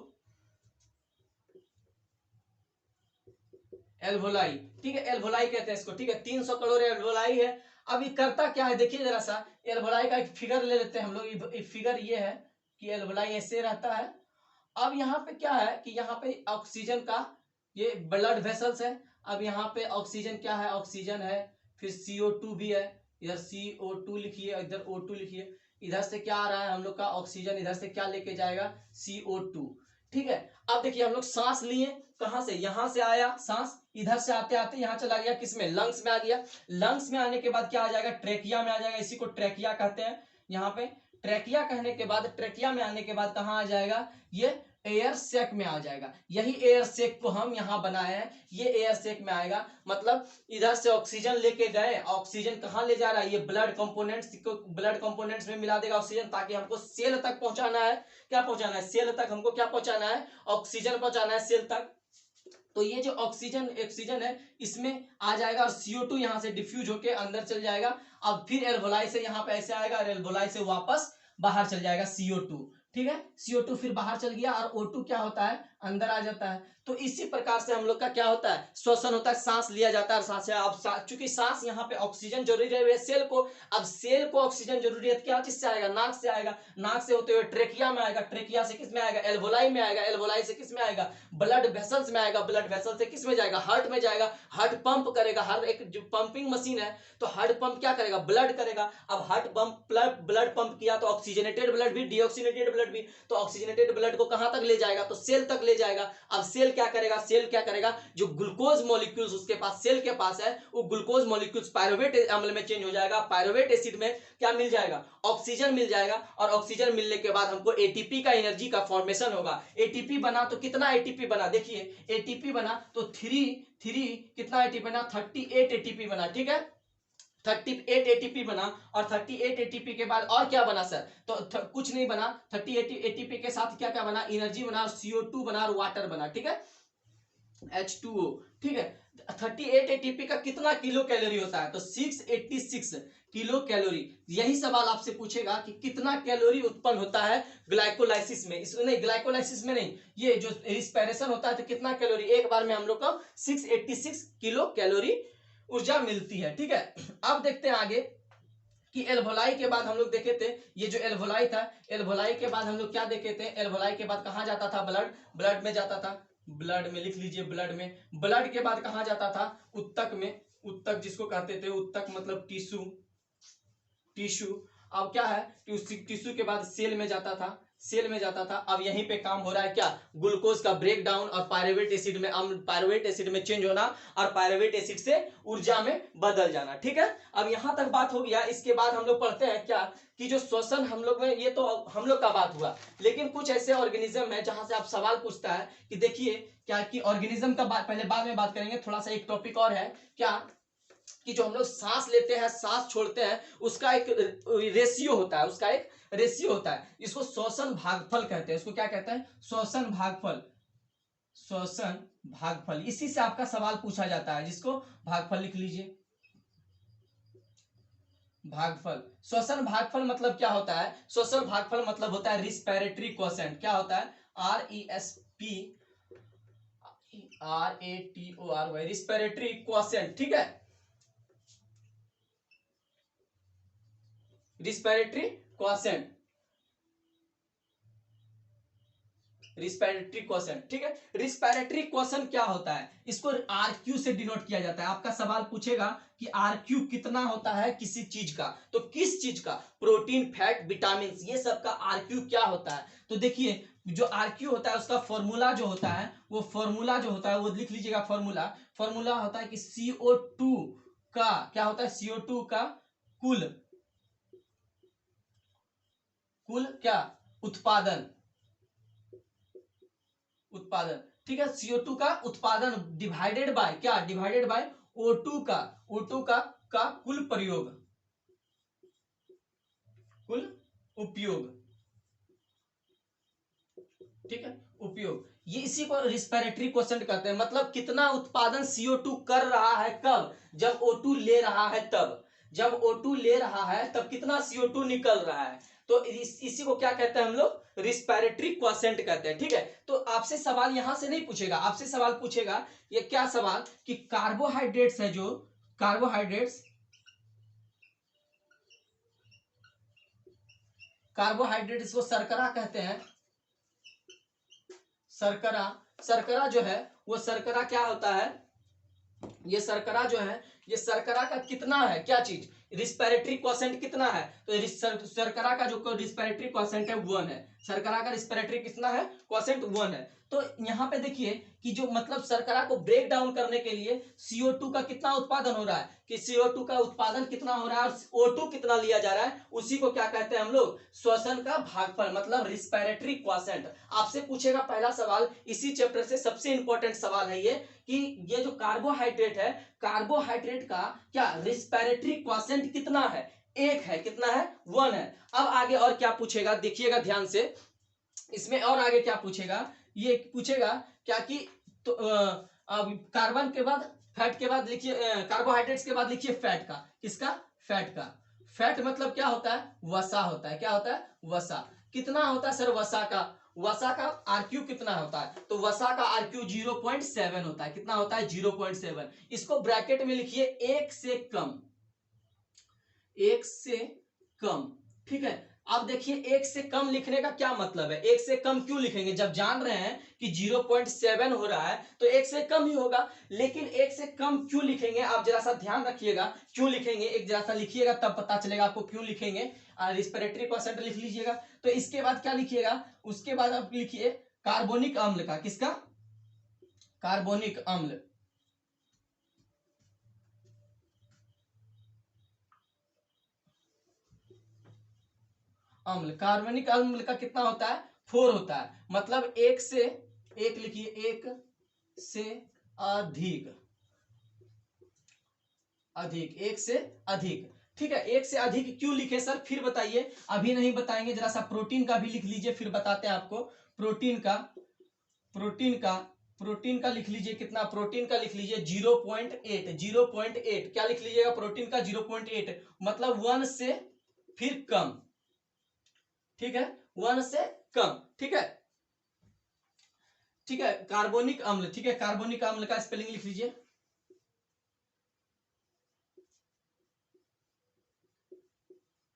एल्वोलाई। ठीक है, एल्वोलाई कहते हैं इसको। ठीक है, 300 करोड़ एल्वोलाई है। अब ये करता क्या है? देखिए जरा सा, एल्वोलाई का एक फिगर ले लेते हैं हम लोग। फिगर ये है कि एल्वोलाई ऐसे रहता है। अब यहाँ पे क्या है कि यहाँ पे ऑक्सीजन का ये ब्लड वेसल्स है। अब यहाँ पे ऑक्सीजन क्या है? ऑक्सीजन है, फिर CO2 भी है, इधर CO2 लिखिए, इधर O2 लिखिए। इधर से क्या आ रहा है हम लोग का? ऑक्सीजन। इधर से क्या लेके जाएगा? CO2। ठीक है, अब देखिए हम लोग सांस लिए, कहां से? यहां से आया सांस, इधर से आते आते यहां चला गया, किसमें? लंग्स में आ गया। लंग्स में आने के बाद क्या आ जाएगा? ट्रेकिया में आ जाएगा, इसी को ट्रेकिया कहते हैं। यहाँ पे ट्रेकिया कहने के बाद, ट्रेकिया में आने के बाद कहाँ आ जाएगा? ये एयर सेक में आ जाएगा। यही एयर सेक को हम यहाँ बनाए हैं, ये एयर सेक में आएगा। मतलब इधर से ऑक्सीजन लेके गए, ऑक्सीजन कहाँ ले जा रहा है? ये ब्लड कंपोनेंट्स को, ब्लड कंपोनेंट्स में मिला देगा ऑक्सीजन, ताकि हमको सेल तक पहुंचाना है। क्या पहुंचाना है? सेल तक। हमको क्या पहुंचाना है? ऑक्सीजन पहुंचाना है सेल तक। तो ये जो ऑक्सीजन है इसमें आ जाएगा, और CO2 यहां से डिफ्यूज होके अंदर चल जाएगा। अब फिर एल्वोलाई से यहाँ पे ऐसे आएगा, और एल्वोलाई से वापस बाहर चल जाएगा CO2। ठीक है, CO2 फिर बाहर चल गया और O2 क्या होता है, अंदर आ जाता है। तो इसी प्रकार से हम लोग का क्या होता है, श्वसन होता है, सांस लिया जाता है और सांस अब चूंकि सांस यहाँ पे ऑक्सीजन जरूरी है सेल को, अब सेल को ऑक्सीजन जरूरी है, क्या चीज से आएगा, नाक से आएगा, नाक से होते हुए ट्रेकिया में आएगा, ट्रेकिया से किस में आएगा, एल्वोलाई में आएगा, एल्वोलाई से किस में आएगा, ब्लड वेसल्स में आएगा, ब्लड वेसल से किस में जाएगा, हार्ट में जाएगा, हार्ट पंप करेगा, हर एक जो पंपिंग मशीन है तो हार्ट पंप क्या करेगा, ब्लड करेगा। अब हार्ट पंप ब्लड पंप किया तो ऑक्सीजनेटेड ब्लड भी, डीऑक्सीनेटेड ब्लड भी, तो ऑक्सीजनेटेड ब्लड को कहां तक ले जाएगा, तो सेल तक ले जाएगा। अब सेल क्या करेगा, सेल क्या करेगा, जो ग्लूकोज मॉलिक्यूल्स उसके पास, सेल के पास है, वो ग्लूकोज मॉलिक्यूल्स पायरुवेट अम्ल में चेंज हो जाएगा, पायरुवेट एसिड में क्या मिल जाएगा, ऑक्सीजन मिल जाएगा, और ऑक्सीजन मिलने के बाद हमको एटीपी का एनर्जी का फॉर्मेशन होगा। एटीपी बना तो कितना एटीपी बना, देखिए एटीपी बना तो कितना एटीपी बना, 38 एटीपी बना, ठीक है, 38 एटीपी बना। और 38 एटीपी के बाद और क्या बना सर, तो कुछ नहीं बना, 38 एटीपी के साथ क्या क्या बना, एनर्जी बना, CO2 बना और वाटर बना, ठीक है, H2O, ठीक है। 38 एटीपी का कितना किलो कैलोरी होता है, तो 686 किलो कैलोरी। यही सवाल आपसे पूछेगा कि कितना कैलोरी उत्पन्न होता है ग्लाइकोलाइसिस में, इसमें नहीं, ग्लाइकोलाइसिस में नहीं, ये जो रिस्पिरेशन होता है तो कितना कैलोरी, एक बार में हम लोग को 686 किलो कैलोरी ऊर्जा मिलती है, ठीक है। अब देखते हैं आगे कि एल्वोलाई के बाद हम लोग देखे थे, ये जो एल्वोलाई था, एल्वोलाई के बाद हम लोग क्या देखे थे, एल्वोलाई के बाद कहां जाता था, ब्लड में जाता था, ब्लड में लिख लीजिए, ब्लड में, ब्लड के बाद कहां जाता था, उत्तक में, उत्तक जिसको कहते थे, उत्तक मतलब टिश्यू। अब क्या है कि टिश्यू के बाद सेल में जाता था, सेल में जाता था। अब यहीं पे काम हो रहा है क्या, ग्लूकोज का ब्रेक डाउन और पायरुवेट एसिड में, पायरुवेट एसिड में चेंज होना और पायरुवेट एसिड से ऊर्जा में बदल जाना, ठीक है। अब यहां तक बात हो गया। इसके बाद हम लोग पढ़ते हैं क्या कि जो श्वसन हम लोग में, ये तो हम लोग का बात हुआ, लेकिन कुछ ऐसे ऑर्गेनिज्म है जहां से आप सवाल पूछता है कि देखिए क्या कि ऑर्गेनिज्म का पहले बाद में बात करेंगे, थोड़ा सा एक टॉपिक और है क्या कि जो हम लोग सांस लेते हैं, सांस छोड़ते हैं, उसका एक रेशियो होता है, उसका एक रेशियो होता है, इसको श्वसन भागफल कहते हैं। इसको क्या कहते हैं, श्वसन भागफल, श्वसन भागफल। इसी से आपका सवाल पूछा जाता है, जिसको भागफल लिख लीजिए, भागफल। श्वसन भागफल मतलब क्या होता है, श्वसन भागफल मतलब होता है रिस्पिरेटरी क्वोशेंट। क्या होता है, RESPIRATORY, रिस्पिरेटरी क्वोशेंट, ठीक है, रिस्पिरेटरी क्वोशेंट, रिस्पिरेटरी क्वोशेंट, ठीक है। रिस्पिरेटरी क्वोशेंट क्या होता है, इसको RQ से डिनोट किया जाता है। आपका सवाल पूछेगा कि RQ कितना होता है किसी चीज का, तो किस चीज का, प्रोटीन, फैट, विटामिन, ये सब का RQ क्या होता है। तो देखिए जो RQ होता है उसका फॉर्मूला जो होता है, वो फॉर्मूला जो होता है वो लिख लीजिएगा, फॉर्मूला होता है कि CO2 का क्या होता है, CO2 का कुल क्या उत्पादन, ठीक है, CO2 का उत्पादन डिवाइडेड बाय क्या, डिवाइडेड बाय O2 का कुल प्रयोग, कुल उपयोग, ठीक है, उपयोग। ये इसी को रिस्पिरेटरी क्वोशेंट कहते हैं, मतलब कितना उत्पादन CO2 कर रहा है, कब, जब O2 ले रहा है तब, जब O2 ले रहा है तब कितना CO2 निकल रहा है, तो इसी को क्या कहते हैं हम लोग, रिस्पिरेटरी क्वोशेंट कहते हैं, ठीक है। तो आपसे सवाल यहां से नहीं पूछेगा, आपसे सवाल पूछेगा ये क्या सवाल कि कार्बोहाइड्रेट्स है, जो कार्बोहाइड्रेट्स को शर्करा कहते हैं, शर्करा जो है वो शर्करा क्या होता है, ये शर्करा जो है, ये शर्करा का कितना है, क्या चीज, रिस्पिरेटरी क्वोशेंट कितना है, तो शर्करा का जो रिस्पिरेटरी क्वोशेंट है 1 है, शर्करा का रिस्पिरेटरी कितना है, क्वोशेंट 1 है। तो यहाँ पे देखिए कि जो मतलब शर्करा को ब्रेक डाउन करने के लिए CO2 का कितना उत्पादन हो रहा है, कि CO2 का उत्पादन कितना हो रहा है और O2 कितना लिया जा रहा है, उसी को क्या कहते हैं हम लोग, श्वसन का भागफल, मतलब रिस्पिरेटरी क्वोशेंट। आपसे पूछेगा पहला सवाल, इसी चैप्टर से सबसे इंपॉर्टेंट सवाल है ये कि ये जो कार्बोहाइड्रेट है, कार्बोहाइड्रेट का क्या रिस्पिरेटरी क्वोशेंट कितना है, 1 है, कितना है, 1 है। अब आगे और क्या पूछेगा, देखिएगा ध्यान से, इसमें और आगे क्या पूछेगा, ये पूछेगा क्या कि तो कार्बन के बाद, फैट के बाद लिखिए, कार्बोहाइड्रेट्स के बाद लिखिए फैट का, किसका, फैट का। फैट मतलब क्या होता है, वसा होता है, क्या होता है, वसा। कितना होता है सर वसा का? वसा का आरक्यू कितना होता है? तो वसा का आरक्यू 0.7 होता है। कितना होता है? 0.7। इसको ब्रैकेट में लिखिए 1 से कम, 1 से कम। ठीक है, अब देखिए 1 से कम लिखने का क्या मतलब है? 1 से कम क्यों लिखेंगे? जब जान रहे हैं कि 0.7 हो रहा है तो 1 से कम ही होगा। लेकिन 1 से कम क्यों लिखेंगे? आप जरा सा ध्यान रखिएगा क्यों लिखेंगे, एक जरा सा लिखिएगा तब पता चलेगा आपको क्यों लिखेंगे। रिस्पिरेटरी क्वोशेंट लिख लीजिएगा। तो इसके बाद क्या लिखिएगा? उसके बाद आप लिखिए कार्बोनिक अम्ल का। किसका? कार्बोनिक अम्ल। अम्ल, कार्बनिक अम्ल का कितना होता है? 4 होता है। मतलब 1 से, एक लिखिए 1 से अधिक, अधिक, 1 से अधिक। ठीक है, 1 से अधिक क्यों लिखे सर? फिर बताइए, अभी नहीं बताएंगे। जरा सा प्रोटीन का भी लिख लीजिए, फिर बताते हैं आपको। प्रोटीन का, प्रोटीन का, प्रोटीन का लिख लीजिए। कितना? प्रोटीन का लिख लीजिए 0.8, 0.8। क्या लिख लीजिएगा? प्रोटीन का 0.8, मतलब 1 से फिर कम। ठीक है, 1 से कम। ठीक है, ठीक है, कार्बोनिक अम्ल। ठीक है, कार्बोनिक अम्ल का स्पेलिंग लिख लीजिए।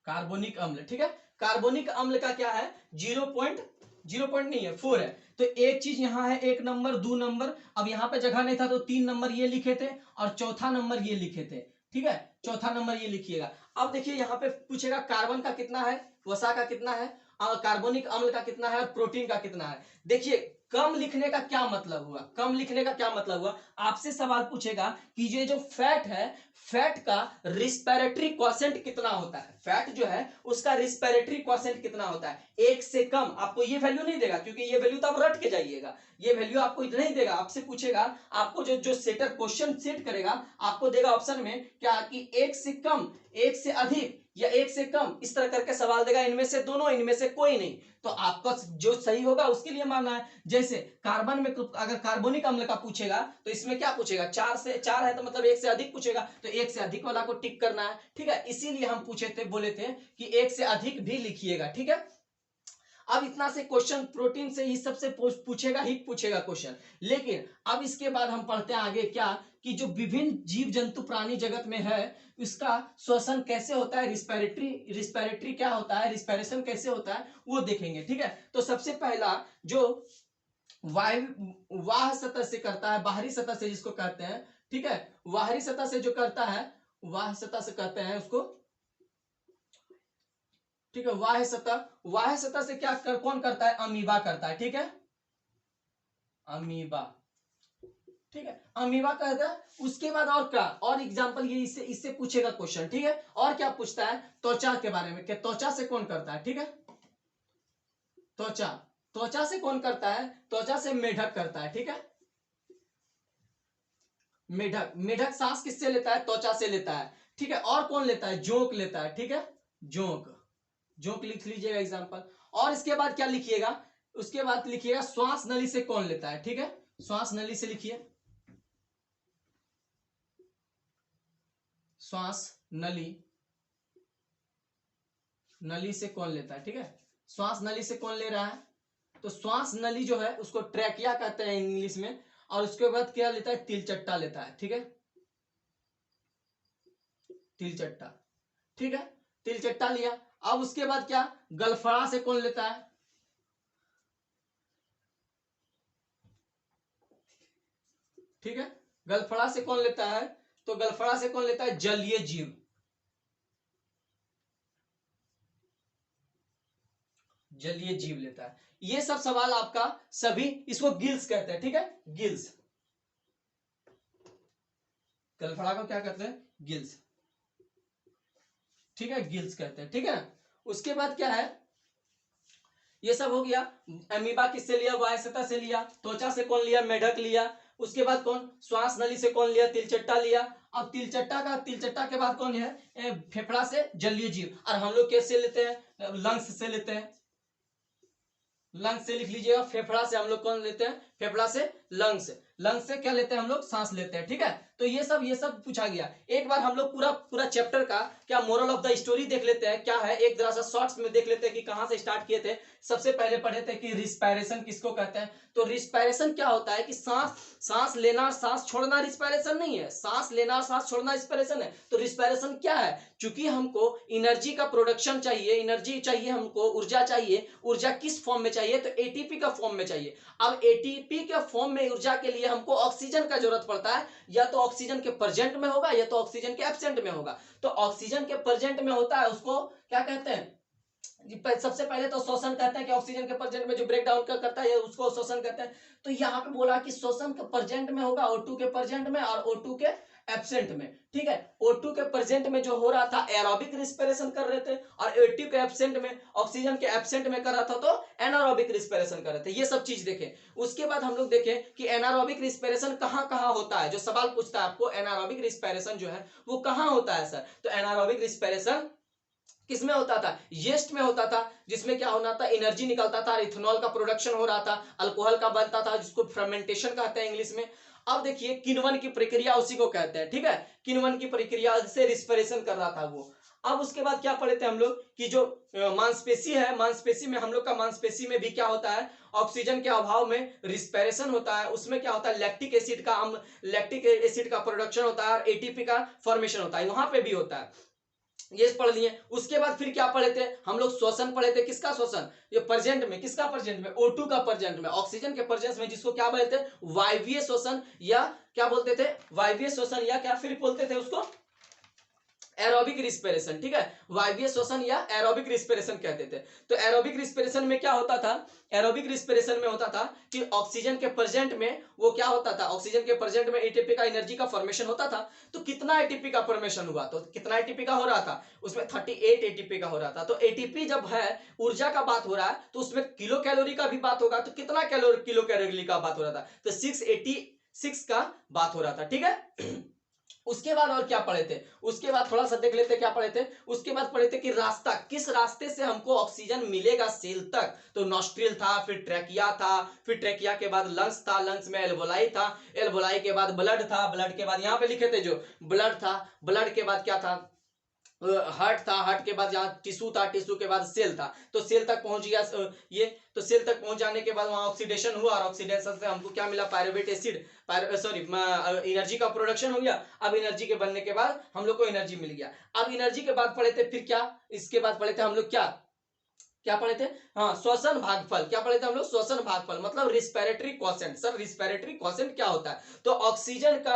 कार्बोनिक अम्ल। ठीक है, कार्बोनिक अम्ल का क्या है? 0.0 नहीं है, 4 है। तो एक चीज यहां है, 1 नंबर, 2 नंबर। अब यहां पे जगह नहीं था तो 3 नंबर ये लिखे थे और चौथा नंबर ये लिखे थे। ठीक है, चौथा नंबर ये लिखिएगा। अब देखिए यहां पे पूछेगा कार्बन का कितना है, वसा का कितना है, कार्बोनिक अम्ल का कितना है और प्रोटीन का कितना है। देखिए कम लिखने का क्या मतलब हुआ? कम लिखने का क्या मतलब हुआ? आपसे सवाल पूछेगा कि ये जो फैट है, फैट का रिस्पिरेटरी क्वोशेंट कितना होता है? फैट जो है उसका रिस्पिरेटरी क्वोशेंट कितना होता है? 1 से कम। आपको ये वैल्यू नहीं देगा, क्योंकि ये वैल्यू तो आप रट के जाइएगा। ये वैल्यू आपको नहीं देगा। आपसे पूछेगा, आपको जो जो सेटर क्वेश्चन सेट करेगा आपको देगा ऑप्शन में क्या कि 1 से कम, 1 से अधिक या 1 से कम, इस तरह करके सवाल देगा। इनमें से दोनों, इनमें से कोई नहीं। तो आपका जो सही होगा उसके लिए मानना है। जैसे कार्बन में अगर कार्बोनिक अम्ल का पूछेगा तो इसमें क्या पूछेगा? 4 से, 4 है तो मतलब 1 से अधिक पूछेगा, तो 1 से अधिक वाला को टिक करना है। ठीक है, इसीलिए हम पूछे थे, बोले थे कि 1 से अधिक भी लिखिएगा। ठीक है, अब इतना से क्वेश्चन प्रोटीन से ही सबसे पूछेगा ही पूछेगा क्वेश्चन। लेकिन अब इसके बाद हम पढ़ते हैं आगे क्या, कि जो विभिन्न जीव जंतु प्राणी जगत में है इसका श्वसन कैसे होता है, रिस्पिरेटरी क्या होता है, रिस्पिरेशन कैसे होता है, वो देखेंगे। ठीक है, तो सबसे पहला जो वाह सतह से करता है, बाहरी सतह से जिसको कहते हैं। ठीक है, बाहरी सतह से जो करता है, वाह सतह से कहते हैं उसको। ठीक है, वाह्य सतह, वाह्य सतह से क्या कौन करता है? अमीबा करता है। ठीक है, अमीबा। ठीक है, अमीबा कहता है। उसके बाद और क्या, और एग्जांपल ये इससे इससे पूछेगा क्वेश्चन। ठीक है, और क्या पूछता है? त्वचा के बारे में, क्या त्वचा से कौन करता है? ठीक है, त्वचा, त्वचा से कौन करता है? त्वचा से मेढक करता है। ठीक है, मेढक, मेढक सांस किससे लेता है? त्वचा से लेता है। ठीक है, और कौन लेता है? जोंक लेता है। ठीक है, जोंक, जोंक लिख लीजिएगा एग्जांपल। और इसके बाद क्या लिखिएगा? उसके बाद लिखिएगा श्वास नली से कौन लेता है? ठीक है, श्वास नली से लिखिए, श्वास नली, नली से कौन लेता है? ठीक है, श्वास नली से कौन ले रहा है? तो श्वास नली जो है उसको ट्रैकिया कहते हैं इंग्लिश में। और उसके बाद क्या लेता है? तिलचट्टा लेता है। ठीक है, तिलचट्टा। ठीक है, तिलचट्टा लिया। अब उसके बाद क्या? गलफड़ा से कौन लेता है? ठीक है, गलफड़ा से कौन लेता है? तो गलफड़ा से कौन लेता है? जलीय जीव, जलीय जीव लेता है। ये सब सवाल आपका सभी, इसको गिल्स कहते हैं। ठीक है, गिल्स, गलफड़ा को क्या कहते हैं? गिल्स। ठीक है, गिल्स कहते हैं। ठीक है, उसके बाद क्या है? ये सब हो गया। अमीबा किससे लिया? वाह्य सतह से लिया। त्वचा से कौन लिया? मेढक लिया। उसके बाद कौन? श्वास नली से कौन लिया? तिलचट्टा लिया। अब तिलचट्टा का, तिलचट्टा के बाद कौन है? फेफड़ा से जलीय जीव। और हम लोग कैसे लेते हैं? लंग्स से लेते हैं, लंग्स से लिख लीजिएगा। फेफड़ा से हम लोग कौन लेते हैं? फेफड़ा से लंग्स, लंग्स से क्या लेते हैं हम लोग, सांस लेते हैं, ठीक है। तो ये सब पूछा गया। एक बार हम लोग पूरा चैप्टर का क्या मोरल ऑफ द स्टोरी देख लेते हैं, क्या है एक जरा सा शॉर्ट्स में देख लेते हैं कि कहां से स्टार्ट किए थे। सबसे पहले पढ़े थे कि रिस्पायरेशन किसको कहते हैं। तो रिस्पायरेशन क्या होता है कि सांस लेना सांस छोड़ना रिस्पायरेशन नहीं है, सांस लेना सांस छोड़ना रिस्पायरेशन है। तो रिस्पायरेशन क्या है, चूंकि हमको एनर्जी का प्रोडक्शन चाहिए, एनर्जी चाहिए हमको, ऊर्जा चाहिए, ऊर्जा किस फॉर्म में चाहिए, तो एटीपी का फॉर्म में चाहिए। अब एटीपी के फॉर्म में ऊर्जा के लिए हमको ऑक्सीजन का जरूरत पड़ता है, या तो ऑक्सीजन के प्रेजेंट में होगा या तो ऑक्सीजन के एब्सेंट में होगा। तो ऑक्सीजन के प्रेजेंट में होता है उसको क्या कहते हैं, सबसे पहले तो शोषण कहते हैं कि ऑक्सीजन के प्रेजेंट में जो ब्रेक डाउन करता है उसको शोषण कहते हैं। तो यहाँ पे बोला कि शोषण के प्रेजेंट में होगा O2 के प्रेजेंट में और O2 के एब्सेंट में, ठीक है। O2 के प्रेजेंट में जो हो रहा था एरोबिक रिस्पिरेशन कर रहे थे, और O2 के एब्सेंट में, ऑक्सीजन के एब्सेंट में कर रहा था तो एनारोबिक रिस्पिरेशन कर रहे थे। ये सब चीज देखें। उसके बाद हम लोग देखें कि एनारोबिक रिस्पिरेशन कहाँ कहाँ होता है। जो सवाल पूछता है आपको एनारोबिक रिस्पिरेशन जो है वो कहाँ होता है सर, तो एनारोबिक रिस्पिरेशन किसमें होता था, यीस्ट में होता था, जिसमें क्या होना था, एनर्जी निकलता था, इथेनॉल का प्रोडक्शन हो रहा था, अल्कोहल का बनता था, जिसको फर्मेंटेशन कहते हैं इंग्लिश में। अब देखिए किण्वन की प्रक्रिया उसी को कहते हैं, ठीक है। किण्वन की प्रक्रिया से रिस्पिरेशन कर रहा था वो। अब उसके बाद क्या पढ़े थे हम लोग कि जो मांसपेशी है, मांसपेशी में हम लोग का मांसपेशी में भी क्या होता है, ऑक्सीजन के अभाव में रिस्पिरेशन होता है। उसमें क्या होता है, लैक्टिक एसिड का प्रोडक्शन होता है और एटीपी का फॉर्मेशन होता है, वहां पे भी होता है। ये पढ़ लिए। उसके बाद फिर क्या पढ़े थे हम लोग, श्वसन पढ़े थे। किसका श्वसन, ये प्रेजेंट में, किसका प्रेजेंट में, O2 का प्रेजेंट में, ऑक्सीजन के प्रेजेंस में, जिसको क्या बोलते थे, वायवीय श्वसन, या क्या बोलते थे, वायवीय श्वसन, या क्या फिर बोलते थे उसको एरोबिक रिस्पिरेशन, ठीक है। वायवीय श्वसन या एरोबिक रिस्पिरेशन कहते थे। तो एरोबिक रिस्पिरेशन में क्या होता था, एरोबिक रिस्पिरेशन में होता था कि ऑक्सीजन के प्रेजेंट में वो क्या होता था, ऑक्सीजन के प्रेजेंट में एटीपी का एनर्जी का फॉर्मेशन होता था। तो कितना एटीपी का फॉर्मेशन हुआ, तो कितना एटीपी का हो रहा था, उसमें 38 एटीपी का हो रहा था। तो एटीपी जब है, ऊर्जा का बात हो रहा है, तो उसमें किलो कैलोरी का भी बात होगा। तो कितना किलो कैलोरी का बात हो रहा था, तो 686 का बात हो रहा था, ठीक है। उसके बाद और क्या पढ़े थे, उसके बाद थोड़ा सा देख लेते क्या पढ़े थे। उसके बाद पढ़े थे कि रास्ता, किस रास्ते से हमको ऑक्सीजन मिलेगा सेल तक। तो नॉस्ट्रिल था, फिर ट्रैकिया था, फिर ट्रैकिया के बाद लंग्स था, लंग्स में एल्वोलाई था, एल्वोलाई के बाद ब्लड था, ब्लड के बाद यहाँ पे लिखे थे जो ब्लड था, ब्लड के बाद क्या था, हार्ट था, हार्ट के बाद यहाँ टिश्यू था, टिश्यू के बाद सेल था। तो सेल तक पहुंच गया ये। तो सेल तक पहुंच जाने के बाद वहां ऑक्सीडेशन हुआ, और ऑक्सीडेशन से हमको क्या मिला, पायरुवेट एसिड, सॉरी एनर्जी का प्रोडक्शन हो गया। अब एनर्जी के बनने के बाद हम लोग को एनर्जी मिल गया। अब एनर्जी के बाद पढ़े थे फिर क्या, इसके बाद पढ़े थे हम लोग क्या क्या पढ़े थे, हाँ श्वसन भागफल। क्या पढ़े थे हम लोग, श्वसन भागफल मतलब respiratory quotient. Sir respiratory quotient क्या होता है, तो ऑक्सीजन का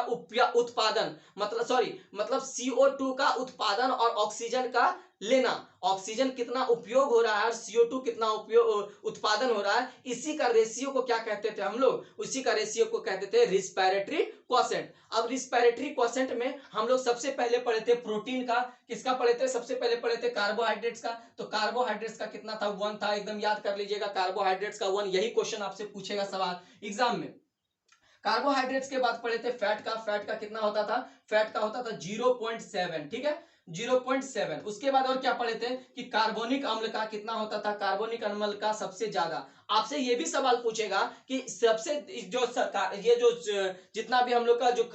उत्पादन, मतलब CO2 का उत्पादन और ऑक्सीजन का लेना, ऑक्सीजन कितना उपयोग हो रहा है और CO2 कितना उपयोग उत्पादन हो रहा है, इसी का रेशियो को क्या कहते थे हम लोग, उसी का रेशियो को कहते थे रिस्पिरेटरी क्वोशेंट। अब रिस्पिरेटरी क्वोशेंट में हम लोग सबसे पहले पढ़े थे प्रोटीन का, किसका पढ़े थे, सबसे पहले पढ़े थे कार्बोहाइड्रेट्स का। तो कार्बोहाइड्रेट्स का कितना था, 1 था, एकदम याद कर लीजिएगा कार्बोहाइड्रेट्स का 1। यही क्वेश्चन आपसे पूछेगा सवाल एग्जाम में। कार्बोहाइड्रेट्स के बाद पढ़े थे फैट का, फैट का कितना होता था, फैट का होता था 0.7, ठीक है 0.7। उसके बाद और क्या पढ़े थे कि कार्बोनिक अम्ल का कितना होता था, कार्बोनिक अम्ल का सबसे ज्यादा। आपसे ये भी सवाल पूछेगा कि सबसे ये जो जितना भी हम लोग का जो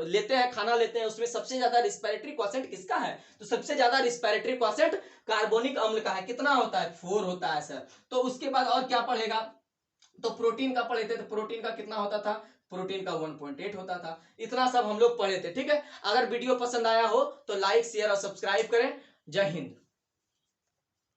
लेते हैं, खाना लेते हैं, उसमें सबसे ज्यादा रिस्पिरेटरी क्वोशेंट किसका है, तो सबसे ज्यादा रिस्पिरेटरी क्वोशेंट कार्बोनिक अम्ल का है। कितना होता है, 4 होता है सर। तो उसके बाद और क्या पढ़ेगा, तो प्रोटीन का पढ़े थे, तो प्रोटीन का कितना होता था, प्रोटीन का 1.8 होता था। इतना सब हम लोग पढ़े थे, ठीक है। अगर वीडियो पसंद आया हो तो लाइक शेयर और सब्सक्राइब करें। जय हिंद।